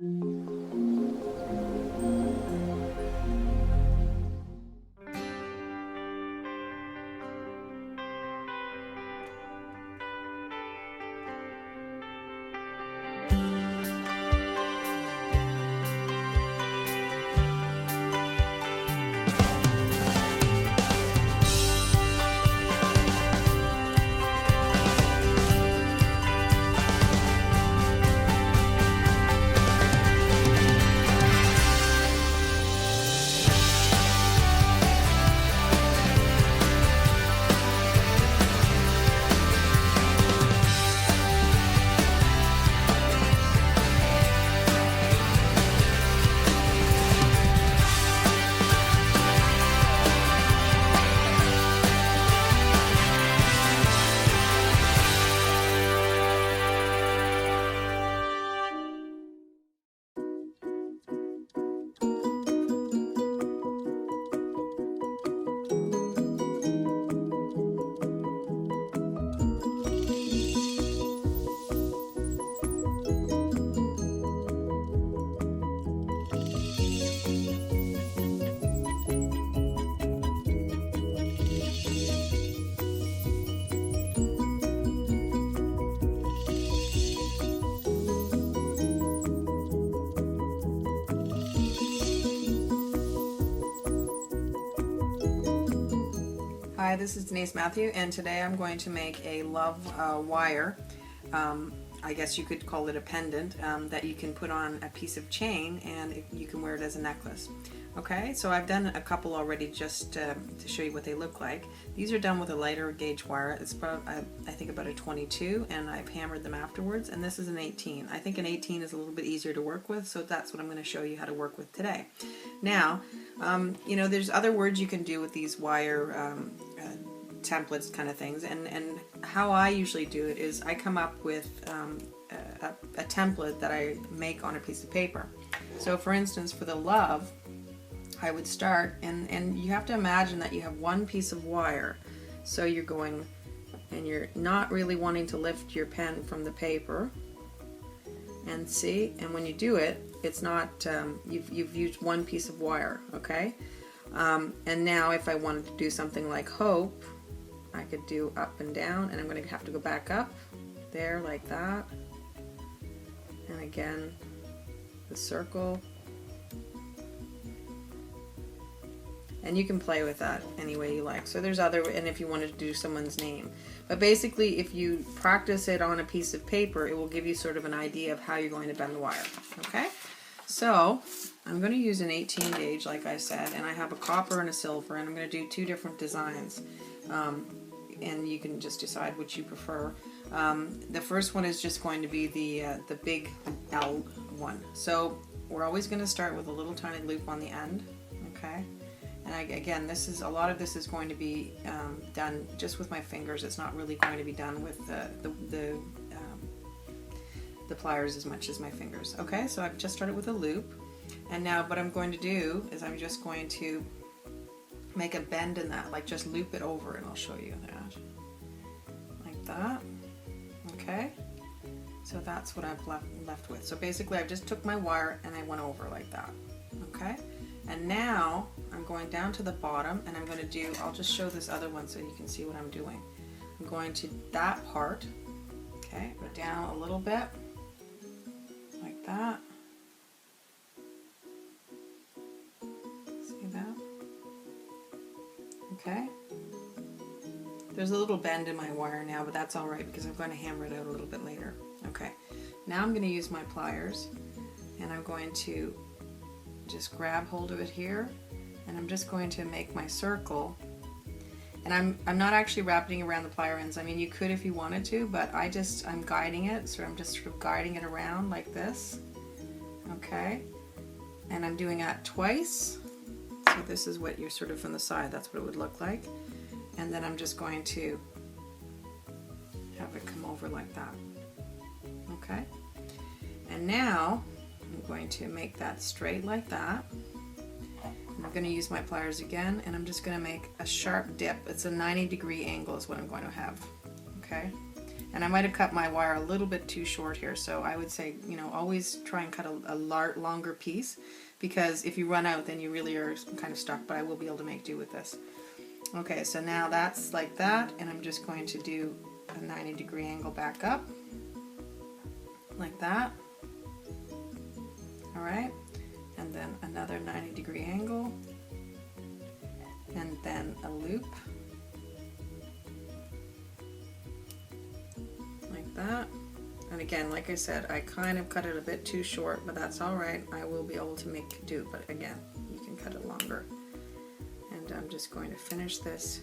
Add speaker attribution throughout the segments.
Speaker 1: Hi, this is Denise Mathew, and today I'm going to make a love wire. I guess you could call it a pendant that you can put on a piece of chain, and you can wear it as a necklace. Okay, so I've done a couple already just to show you what they look like. These are done with a lighter gauge wire. It's about, I think about a 22, and I've hammered them afterwards, and this is an 18. I think an 18 is a little bit easier to work with, so that's what I'm going to show you how to work with today. Now, you know, there's other words you can do with these wire templates kind of things, and how I usually do it is I come up with a template that I make on a piece of paper. So for instance, for the love, I would start, and you have to imagine that you have one piece of wire, so you're going, and you're not really wanting to lift your pen from the paper, and see, and when you do it, it's not, you've used one piece of wire, okay? And now if I wanted to do something like hope, I could do up and down, and I'm going to have to go back up there like that, and again the circle, and you can play with that any way you like. So there's other, and if you wanted to do someone's name, but basically if you practice it on a piece of paper, it will give you sort of an idea of how you're going to bend the wire. Okay, so I'm going to use an 18 gauge like I said, and I have a copper and a silver, and I'm going to do two different designs, and you can just decide which you prefer. The first one is just going to be the big L one. So we're always going to start with a little tiny loop on the end, okay? And again, this is, a lot of this is going to be done just with my fingers. It's not really going to be done with the pliers as much as my fingers. Okay, so I've just started with a loop, and now what I'm going to do is I'm just going to make a bend in that, like just loop it over, and I'll show you that, like that. Okay, so that's what I've left with. So basically I just took my wire and I went over like that. Okay, and now I'm going down to the bottom, and I'm going to do, I'll just show this other one so you can see what I'm doing. I'm going to that part, okay, go down a little bit like that. See that? Okay. There's a little bend in my wire now, but that's all right because I'm going to hammer it out a little bit later. Okay. Now I'm going to use my pliers, and I'm going to just grab hold of it here, and I'm just going to make my circle. And I'm not actually wrapping around the plier ends. I mean, you could if you wanted to, but I'm guiding it, so I'm just sort of guiding it around like this. Okay, and I'm doing that twice. So this is what you're sort of from the side, that's what it would look like. And then I'm just going to have it come over like that. Okay, and now I'm going to make that straight like that. I'm going to use my pliers again, and I'm just going to make a sharp dip. It's a 90-degree angle is what I'm going to have. Okay, And I might have cut my wire a little bit too short here, so I would say, you know, always try and cut a longer piece, because if you run out then you really are kind of stuck, but I will be able to make do with this. Okay, so now that's like that, and I'm just going to do a 90-degree angle back up, like that. Alright, and then another 90-degree angle, and then a loop, like that. And again, like I said, I kind of cut it a bit too short, but that's alright, I will be able to make do, but again, you can cut it longer. And I'm just going to finish this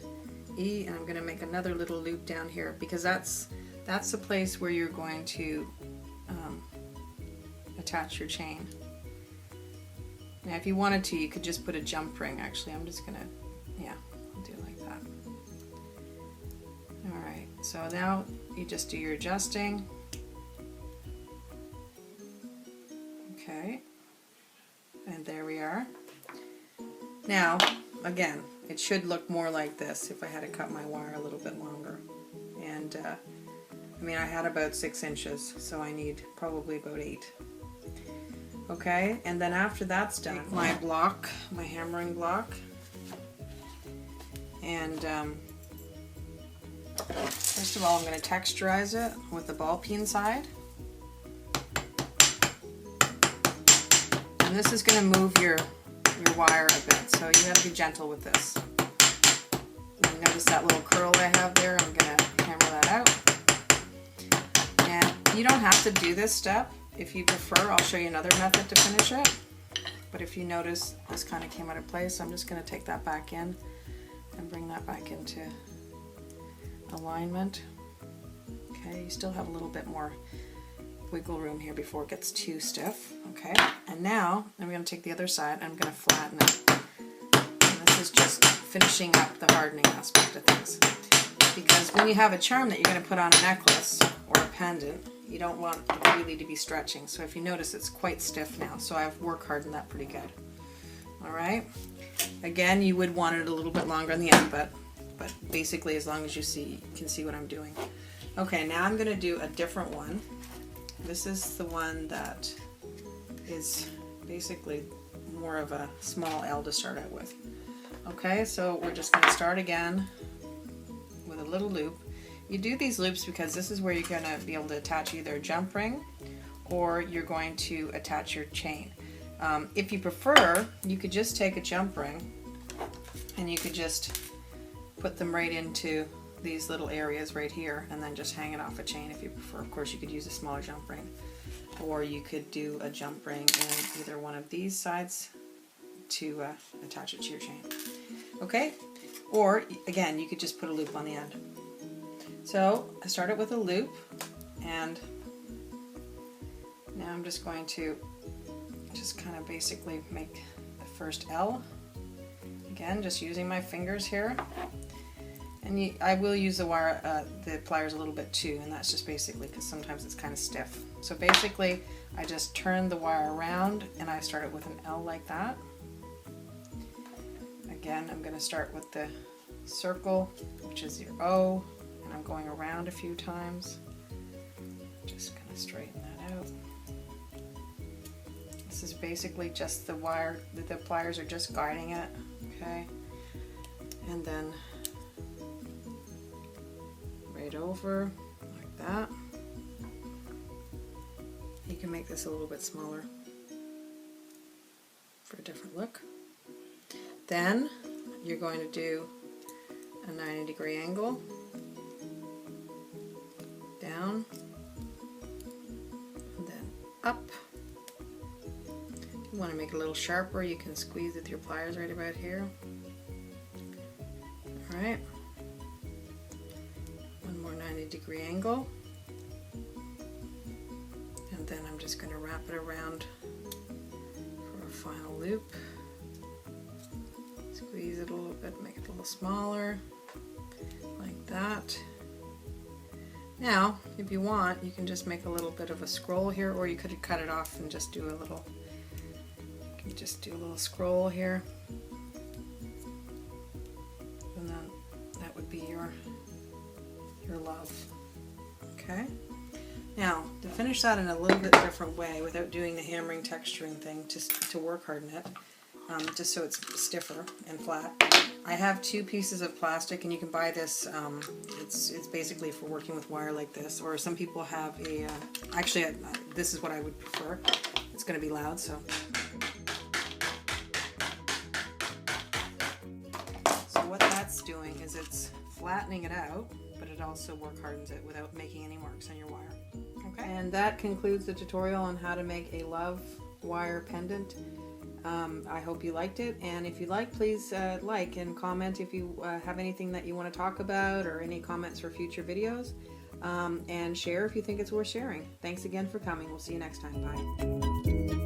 Speaker 1: E, and I'm going to make another little loop down here, because that's the place where you're going to attach your chain. Now if you wanted to, you could just put a jump ring. Actually, I'm just gonna, yeah, I'll do it like that. Alright, so now you just do your adjusting. Okay, and there we are. Now again, it should look more like this if I had to cut my wire a little bit longer. And I mean, I had about 6 inches, so I need probably about 8. Okay, and then after that's done, take my block, my hammering block, and first of all I'm going to texturize it with the ball peen side. And this is going to move your wire a bit, so you have to be gentle with this. And notice that little curl I have there, I'm going to hammer that out. And you don't have to do this step. If you prefer, I'll show you another method to finish it. But if you notice, this kind of came out of place, so I'm just going to take that back in and bring that back into alignment. Okay, you still have a little bit more wiggle room here before it gets too stiff. Okay, and now I'm going to take the other side and I'm going to flatten it. And this is just finishing up the hardening aspect of things. Because when you have a charm that you're going to put on a necklace or a pendant, you don't want it really to be stretching. So if you notice, it's quite stiff now, so I've work hardened that pretty good. Alright, again, you would want it a little bit longer on the end, but basically as long as you can see what I'm doing. Okay, now I'm going to do a different one. This is the one that is basically more of a small L to start out with. Okay, so we're just going to start again with a little loop. You do these loops because this is where you're going to be able to attach either a jump ring or you're going to attach your chain. If you prefer, you could just take a jump ring and you could just put them right into these little areas right here and then just hang it off a chain if you prefer. Of course, you could use a smaller jump ring, or you could do a jump ring in either one of these sides to attach it to your chain. Okay, or again, you could just put a loop on the end. So I started with a loop, and now I'm just going to just kind of basically make the first L. Again, just using my fingers here. And I will use the wire, the pliers a little bit too, and that's just basically because sometimes it's kind of stiff. So basically, I just turn the wire around and I start it with an L like that. Again, I'm going to start with the circle, which is your O, and I'm going around a few times. Just kind of straighten that out. This is basically just the wire, the pliers are just guiding it, okay? And then right over like that. You can make this a little bit smaller for a different look. Then you're going to do a 90-degree angle down and then up. If you want to make it a little sharper, you can squeeze with your pliers right about here. Alright. One more 90-degree angle. And then I'm just going to wrap it around for a final loop. Squeeze it a little bit, make it a little smaller, like that. Now, if you want, you can just make a little bit of a scroll here, or you could cut it off and just do a little, you can just do a little scroll here. And then that would be your love. Okay. Okay. Now, to finish that in a little bit different way, without doing the hammering texturing thing, just to work harden it, just so it's stiffer and flat, I have 2 pieces of plastic, and you can buy this, it's basically for working with wire like this, or some people have a, actually this is what I would prefer. It's going to be loud, so. So what that's doing is it's flattening it out, but it also work hardens it without making any marks on your wire. Okay. And that concludes the tutorial on how to make a love wire pendant. I hope you liked it, and if you like, please like and comment if you have anything that you want to talk about or any comments for future videos, and share if you think it's worth sharing. Thanks again for coming. We'll see you next time. Bye.